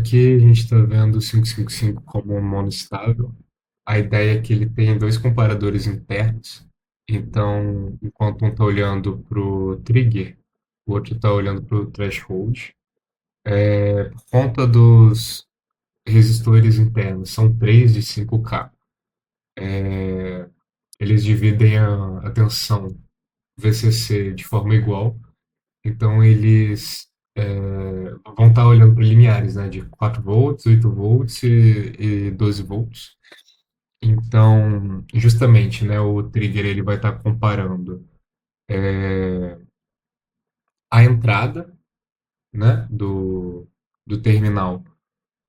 aqui a gente está vendo o 555 como um mono estável. A ideia é que ele tem dois comparadores internos. Então, enquanto um está olhando para o trigger, o outro está olhando para o threshold. Por conta dos resistores internos, são três de 5K. Eles dividem a tensão VCC de forma igual. Então, eles vão estar olhando para limiares, né, de 4 volts, 8 volts e 12 volts. Então, justamente, né, o trigger ele vai estar comparando a entrada, né, do terminal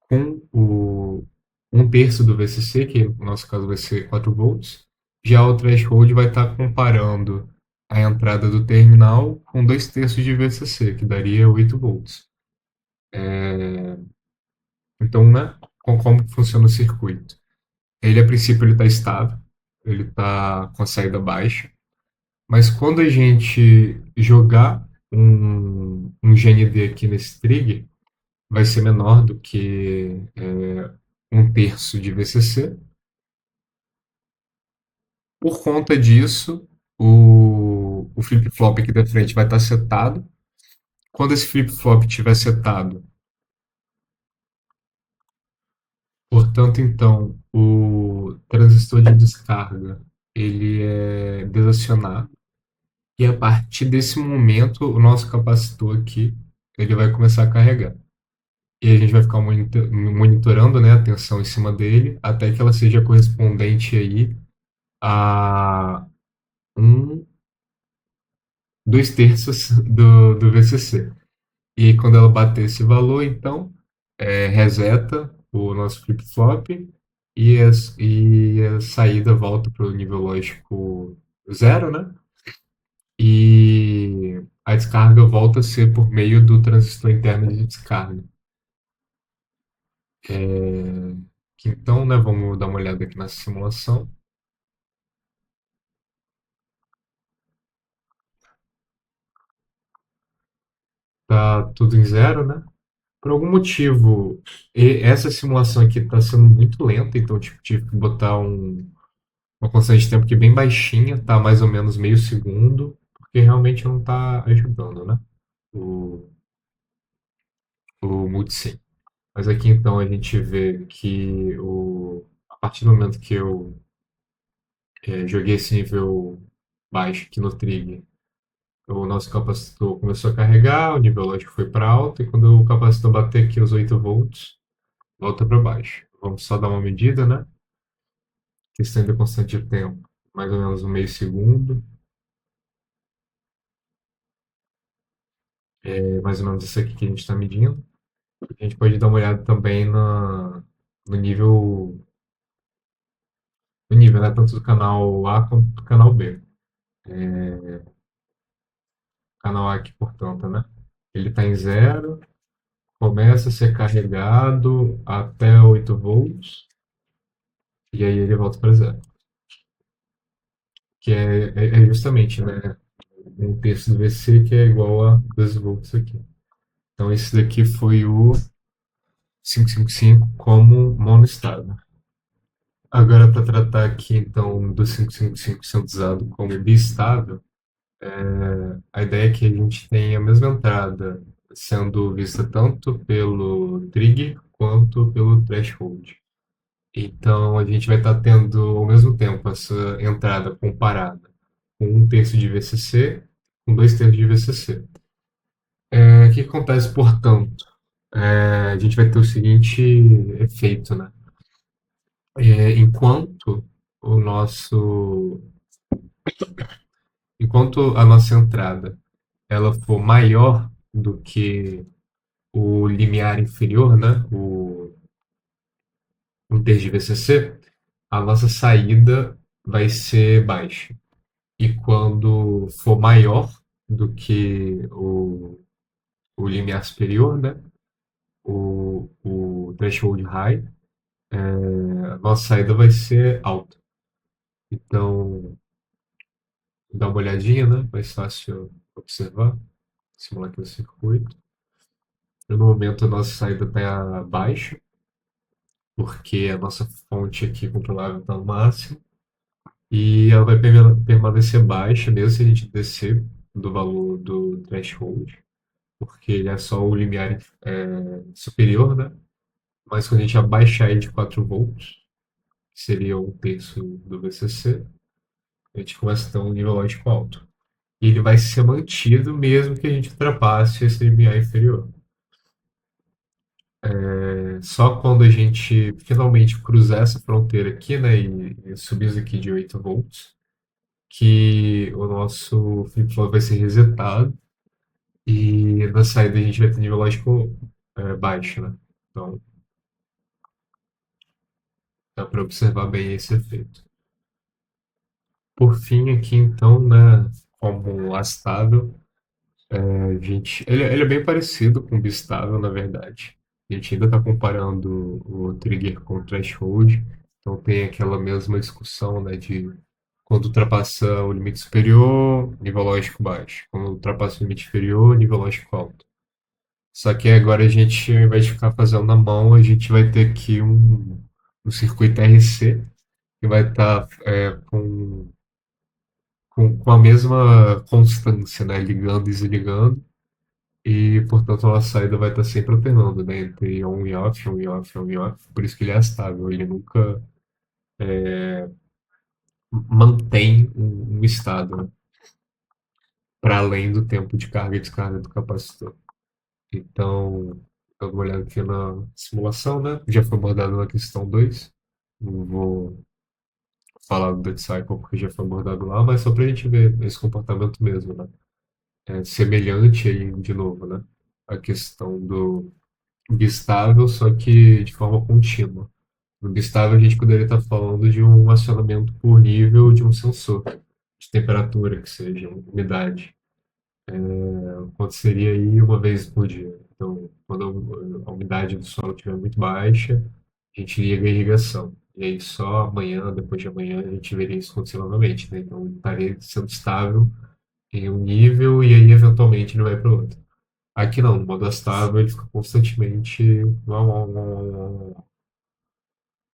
com o um terço do VCC, que no nosso caso vai ser 4 volts. Já o threshold vai estar comparando a entrada do terminal com 2 terços de VCC, que daria 8 volts. Então, né, como que funciona o circuito? Ele, a princípio, ele está estável, ele está com a saída baixa. Mas quando a gente jogar um GND aqui nesse trigger, vai ser menor do que um terço de VCC. Por conta disso, o flip-flop aqui da frente vai estar setado. Quando esse flip-flop estiver setado, portanto, então, o transistor de descarga ele é desacionado. E a partir desse momento, o nosso capacitor aqui ele vai começar a carregar. E a gente vai ficar monitorando, né, a tensão em cima dele até que ela seja correspondente aí a um, dois terços do VCC. E aí, quando ela bater esse valor, então, reseta o nosso flip-flop e a saída volta para o nível lógico zero, né? E a descarga volta a ser por meio do transistor interno de descarga. Então, né, vamos dar uma olhada aqui na simulação. Tá tudo em zero, né? Por algum motivo, essa simulação aqui está sendo muito lenta, então tipo, tive que botar uma constante de tempo aqui bem baixinha, tá mais ou menos meio segundo, porque realmente não está ajudando, né? O, o multisim. Mas aqui então a gente vê que a partir do momento que eu joguei esse nível baixo aqui no trigger, o nosso capacitor começou a carregar, o nível lógico foi para alto, e quando o capacitor bater aqui os 8 volts, volta para baixo. Vamos só dar uma medida, né? Questão da constante de tempo, mais ou menos um meio segundo. É mais ou menos isso aqui que a gente está medindo. A gente pode dar uma olhada também no nível, no nível, né? Tanto do canal A quanto do canal B. O canal A aqui, portanto, né? Ele está em zero, começa a ser carregado até 8 volts, e aí ele volta para zero. Que é justamente, né? Um terço do VC que é igual a 12 volts aqui. Então, esse daqui foi o 555 como monoestado. Agora, para tratar aqui, então, do 555 sendo usado como bistável, a ideia é que a gente tenha a mesma entrada sendo vista tanto pelo trigger quanto pelo threshold. Então, a gente vai estar tendo, ao mesmo tempo, essa entrada comparada com um terço de VCC com dois terços de VCC. O que acontece, portanto? A gente vai ter o seguinte efeito, né? Enquanto o nosso, enquanto a nossa entrada ela for maior do que o limiar inferior, né? O um terço de VCC, a nossa saída vai ser baixa. E quando for maior do que o limiar superior, né? O threshold high, a nossa saída vai ser alta. Então, dá uma olhadinha, né? Mais fácil observar, simular aqui o circuito. No momento, a nossa saída está baixa, porque a nossa fonte aqui controlável está no máximo, e ela vai permanecer baixa mesmo se a gente descer do valor do threshold, porque ele é só o limiar superior, né? Mas quando a gente abaixar ele de 4 volts, que seria um terço do VCC, a gente começa a ter um nível lógico alto. E ele vai ser mantido mesmo que a gente ultrapasse esse limiar inferior. Só quando a gente finalmente cruzar essa fronteira aqui, né, e subir isso aqui de 8 volts, que o nosso flip-flop vai ser resetado e na saída a gente vai ter nível lógico baixo, né? Então dá para observar bem esse efeito. Por fim, aqui então, né, como astável, ele é bem parecido com o Bistável, na verdade. A gente ainda está comparando o Trigger com o Threshold, então tem aquela mesma discussão, né, de quando ultrapassa o limite superior, nível lógico baixo. Quando ultrapassa o limite inferior, nível lógico alto. Só que agora a gente, ao invés de ficar fazendo na mão, a gente vai ter aqui um circuito RC que vai estar com a mesma constância, né, ligando e desligando. E, portanto, a nossa saída vai estar sempre alternando, né, entre on e off, on e off, on e off. Por isso que ele é estável, ele nunca mantém um estado, né, para além do tempo de carga e descarga do capacitor. Então, dando uma olhada aqui na simulação, né, já foi abordado na questão 2. Não vou falar do dead cycle porque já foi abordado lá, mas só para a gente ver esse comportamento mesmo, né. É semelhante aí, de novo, né, a questão do bistável, só que de forma contínua. No Bistável, a gente poderia estar falando de um acionamento por nível de um sensor de temperatura, que seja umidade. Aconteceria aí uma vez por dia. Então, quando a umidade do solo estiver muito baixa, a gente liga a irrigação. E aí só amanhã, depois de amanhã, a gente veria isso acontecer novamente, né? Então, ele estaria sendo estável em um nível e aí, eventualmente, ele vai para outro. Aqui não, no modo estável, ele fica constantemente